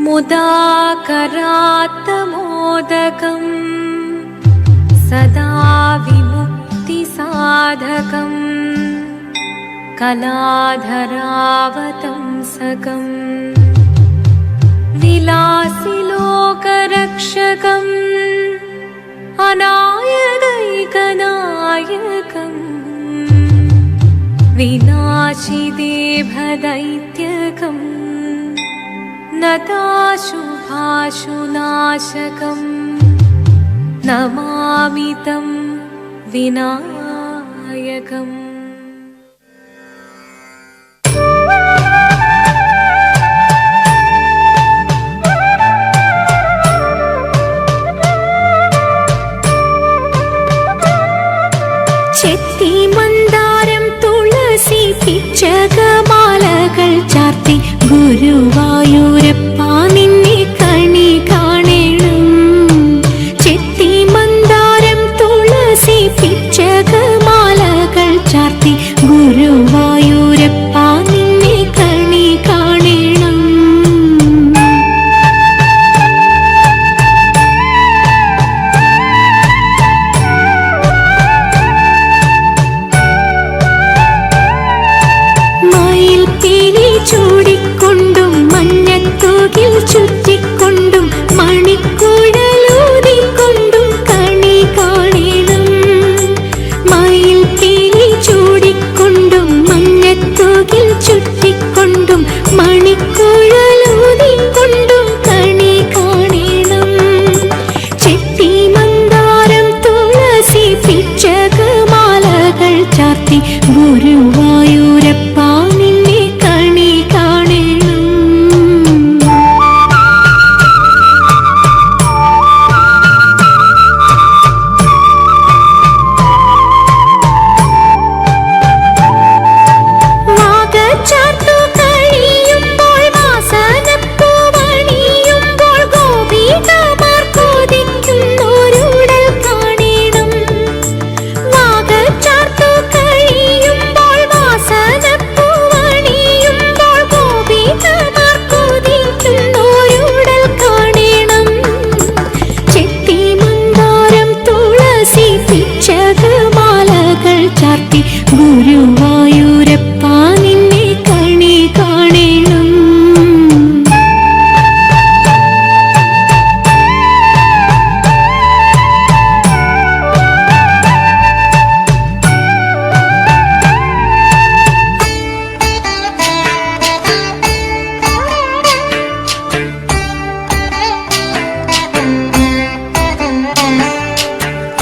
मुदाकरात्तमोदकं सदा विमुक्तिसाधकं कलाधरावतंसकं विलासिलोकरक्षकम् अनायकैकनायकं विनाशिदेभदैत्यकं नताशुभाशुनाशकं नमामि तं विनायकम्। ചെത്തി മന്ദാരം തുളസി പിച്ചകമാലകൾ ചാർത്തി ഗുരുവായൂരപ്പ നിന്നെ കണി കാണണം. ചെത്തി മന്ദാരം തുളസി പിച്ചകമാലകൾ ചാർത്തി ഗുരുവായൂരപ്പ നിന്നെ കണി കാണണം. ചൂടിക്കൊണ്ടും മഞ്ഞത്തൂകിൽ ചുറ്റിക്കൊണ്ടും മണിക്കുഴലൂതിക്കൊണ്ടും കണി കാണണം. മയിൽ പീലി ചൂടിക്കൊണ്ടും മഞ്ഞത്തൂകിൽ ചുറ്റിക്കൊണ്ടും മണിക്കുഴലൂതിക്കൊണ്ടും കണി കാണണം. ചെത്തി മന്ദാരം തുളസി പിച്ചകമാലകൾ ചാർത്തി ഗുരുവായൂരപ്പ ഗുരുവായൂരപ്പ നിന്നെ കണി കാണണം.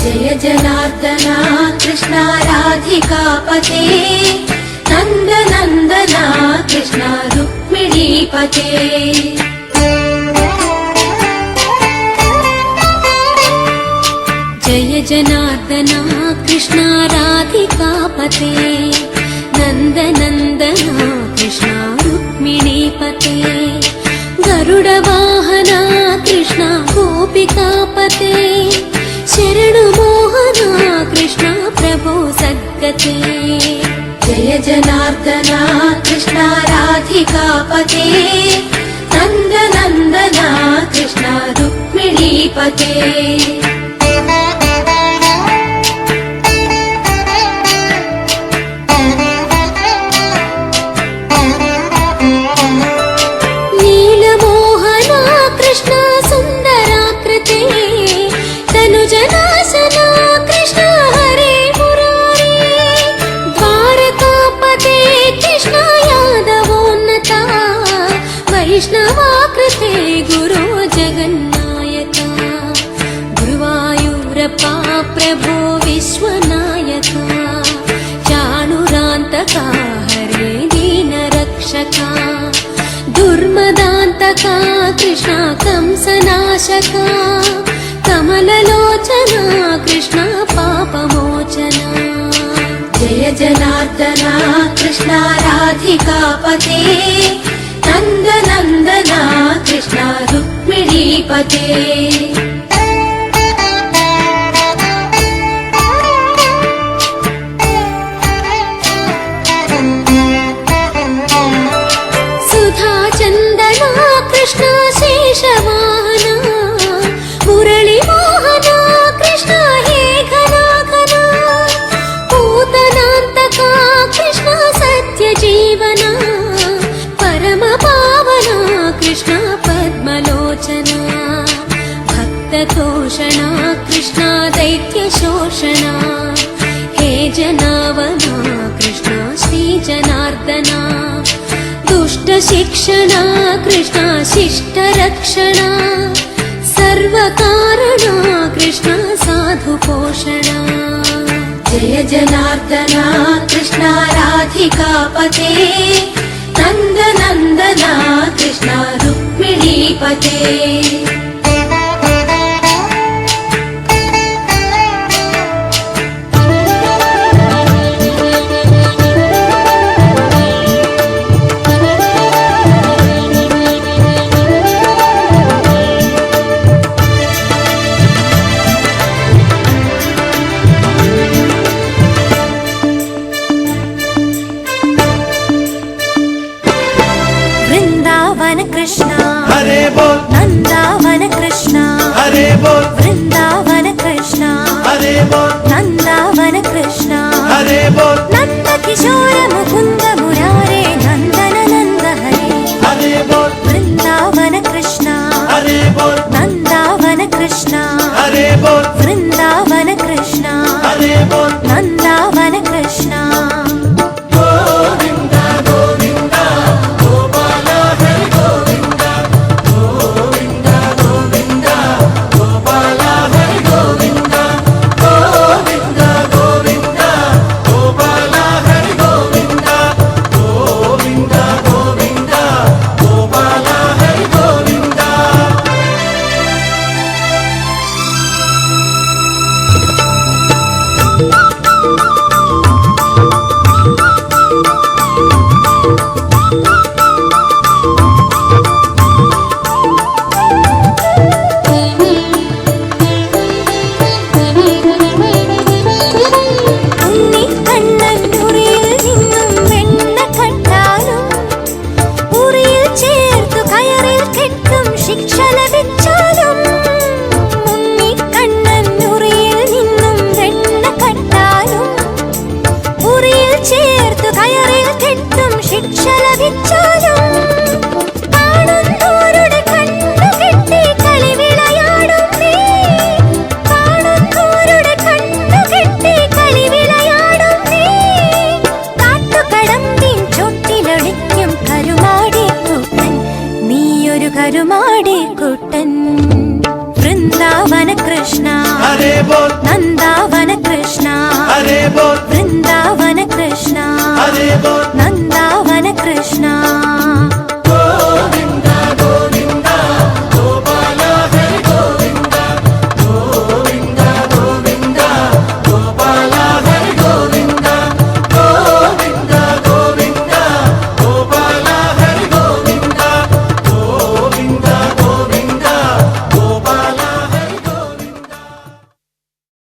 ജയ ജനാർദ്ദന കൃഷ്ണ രാധികാപതേ നന്ദനന്ദന കൃഷ്ണ രുക്മിണീപതേ. ജയ ജനാർദ്ദന കൃഷ്ണ രാധികാപതേ നന്ദനന്ദന കൃഷ്ണ രുക്മിണീപതേ. ഗരുഡവാഹന കൃഷ്ണ ഗോപികാപതേ ശരണുമോഹന കൃഷ്ണ പ്രഭോ സദ്ഗതേ. ജയ ജനാർദ്ദന കൃഷ്ണ രാധികാപതേ നന്ദനന്ദന കൃഷ്ണ രുക്മിണീപതേ. നീലമോഹന കൃഷ്ണ സുന്ദരാകൃതേ തനുജനാശന കൃഷ്ಣ ಹರೇ ಮುರಾರಿ. ದ್ವಾರಕಾಪತೆ ಕೃಷ್ಣ ಯಾದವೋನ್ನತ ವೈಷ್ಣವಾಕೃತೆ ಗುರು ಜಗನ್ನಾಯಕ. ಗುರುವಾಯೂರಪ್ಪ ಪ್ರಭೋ ವಿಶ್ವನಾಯಕ. ಚಾಣುರಾಂತಕ ಹರೇ ದೀನ ರಕ್ಷಕ. ದುರ್ಮದಾಂತಕ ಕೃಷ್ಣ ಕಂಸನಾಶಕ. ಕಮಲಲೋಚನ ಕೃಷ್ಣ ಪಾಪಮೋಚನ. ಜಯ ಜನಾರ್ದನ ಕೃಷ್ಣ ರಾಧಿಕಾಪತೆ ನಂದನಂದನ ಕೃಷ್ಣ ರುಕ್ಮಿಣೀಪತೆ. ಸುಧಾ ಚಂದನ ಕೃಷ್ಣ तोषणा कृष्णा दैत्यशोषणा हे जनावना कृष्णा श्रीजनार्दना दुष्टशिक्षणा कृष्णा शिष्टरक्षणा सर्वकारणा कृष्णा साधुपोषणा जय जनार्दना कृष्णा राधिकापते नन्दनन्दना कृष्णा रुक्मिणीपते वृंदावन कृष्णा हरे बोल, नंदावन कृष्णा हरे बोल, वृंदावन कृष्णा हरे बोल, नंदावन कृष्णा हरे बोल, नंद किशोर मुकुंद मुरारे नंदन नंद हरे हरे बोल, वृंदावन कृष्णा हरे बोल, नंदावन कृष्णा हरे बोल, वृंदावन कृष्णा हरे बोल, नंदावन कृष्णा गोविंदा गोविंदा गोपाला हरि गोविंदा गोविंदा गोविंदा गोपाला हरि गोविंदा गोविंदा गोविंदा गोपाला हरि गोविंदा गोविंदा गोविंदा गोपाला हरि गोविंदा ഉണ്ണിക്കണ്ണൻ ഉറിയിൽ നിന്നും വെണ്ണ കണ്ടാലും ഉറിയിൽ ചേർത്തു കയറിൽ കെട്ടും ശിക്ഷ ലഭിച്ചാലും ഉണ്ണിക്കണ്ണൻ ഉറിയിൽ നിന്നും വെണ്ണ കണ്ടാലും ഉറിയിൽ ചേർത്തു കയറിൽ കെട്ടും ശിക്ഷ ലഭിച്ചാലും കാണുന്നോരുടെ കണ്ണു കെട്ടി കളി വിളയാടും നീ കാണുന്നോരുടെ കണ്ണു കെട്ടി കളി വിളയാടും നീ കാട്ടുകടമ്പിൻ ചൊട്ടിലൊളിക്കും കരുമാടിക്കൂട്ടൻ നീയൊരു കരുമാടിക്കൂട്ടൻ വൃന്ദാവന കൃഷ്ണ हरे बोल, നന്ദാവന കൃഷ്ണ हरे बोल, വൃന്ദാവന കൃഷ്ണ हरे बोल,